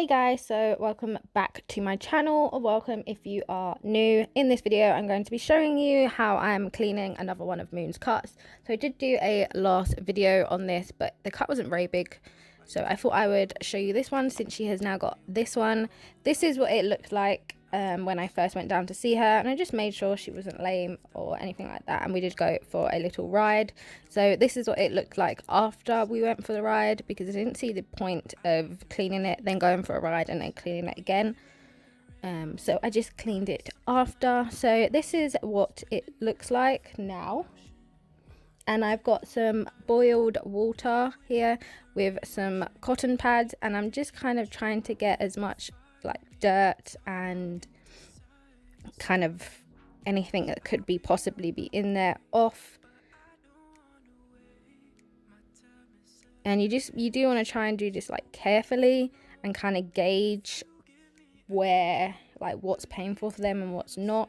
Hey guys, so welcome back to my channel, or welcome if you are new. In this video I'm going to be showing you how I'm cleaning another one of Moon's cuts. So I did do a last video on this, but the cut wasn't very big, so I thought I would show you this one since she has now got this one. This is what it looked like when I first went down to see her, and I just made sure she wasn't lame or anything like that, and we did go for a little ride. So this is what it looked like after we went for the ride, because I didn't see the point of cleaning it, then going for a ride and then cleaning it again. So I just cleaned it after. So this is what it looks like now. And I've got some boiled water here with some cotton pads, and I'm just kind of trying to get as much like dirt and kind of anything that could be possibly be in there off. And you do want to try and do this like carefully and kind of gauge where, like, what's painful for them and what's not.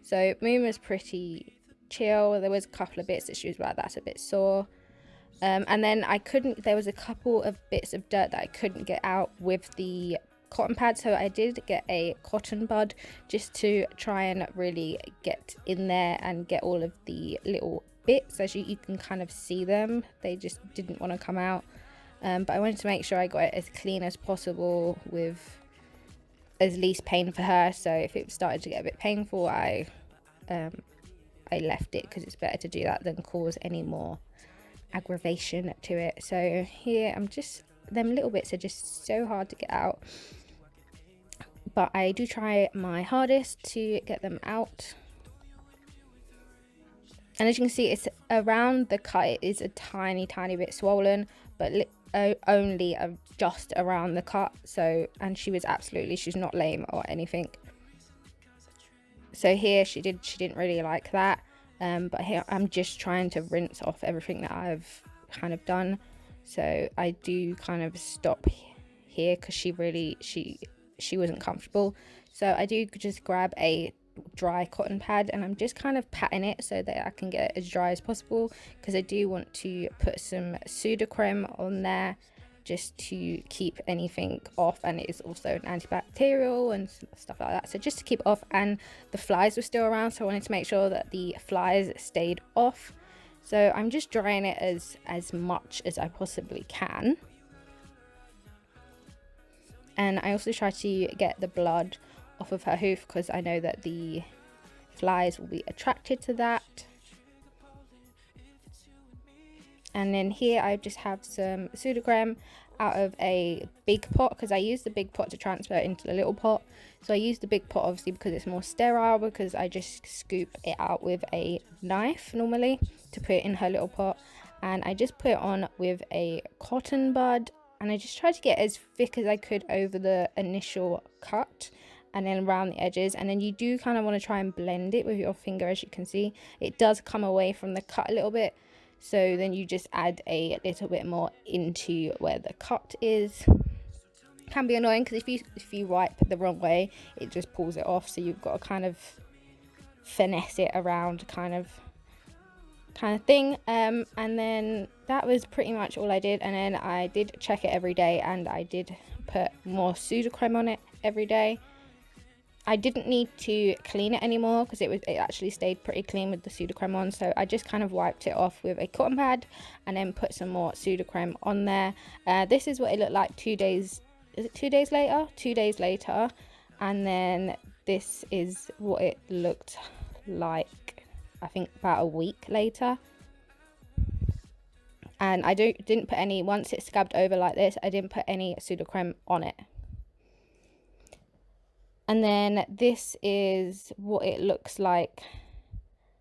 So Moon was pretty chill. There was a couple of bits that she was like, that's a bit sore. And then there was a couple of bits of dirt that I couldn't get out with the cotton pad, so I did get a cotton bud just to try and really get in there and get all of the little bits. As you can kind of see them, they just didn't want to come out, but I wanted to make sure I got it as clean as possible with as least pain for her. So if it started to get a bit painful, I left it, because it's better to do that than cause any more aggravation to it. So here them little bits are just so hard to get out, but I do try my hardest to get them out. And as you can see, it's around the cut, it is a tiny bit swollen, but only just around the cut. So, and she's not lame or anything. So here she didn't really like that, but here I'm just trying to rinse off everything that I've kind of done. So I do kind of stop here because she wasn't comfortable. So I do just grab a dry cotton pad, and I'm just kind of patting it so that I can get it as dry as possible, because I do want to put some pseudocreme on there just to keep anything off, and it is also an antibacterial and stuff like that, so just to keep off. And the flies were still around, so I wanted to make sure that the flies stayed off. So I'm just drying it as much as I possibly can. And I also try to get the blood off of her hoof, because I know that the flies will be attracted to that. And then here I just have some pseudocreme out of a big pot, because I use the big pot to transfer it into the little pot. So I use the big pot obviously because it's more sterile, because I just scoop it out with a knife normally to put it in her little pot. And I just put it on with a cotton bud, and I just tried to get as thick as I could over the initial cut and then around the edges. And then you do kind of want to try and blend it with your finger. As you can see, it does come away from the cut a little bit, so then you just add a little bit more into where the cut is. Can be annoying because if you wipe the wrong way, it just pulls it off, so you've got to kind of finesse it around kind of thing. And then that was pretty much all I did. And then I did check it every day, and I did put more pseudocreme on it every day. I didn't need to clean it anymore because it actually stayed pretty clean with the pseudocreme on. So I just kind of wiped it off with a cotton pad and then put some more pseudocreme on there. This is what it looked like 2 days. Is it 2 days later? 2 days later. And then this is what it looked like, I think, about a week later. And I didn't put any, once it scabbed over like this, I didn't put any pseudocreme on it. And then this is what it looks like.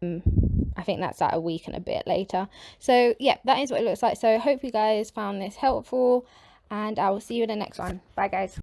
I think that's like a week and a bit later. So yeah, that is what it looks like. So I hope you guys found this helpful, and I will see you in the next one. Bye guys.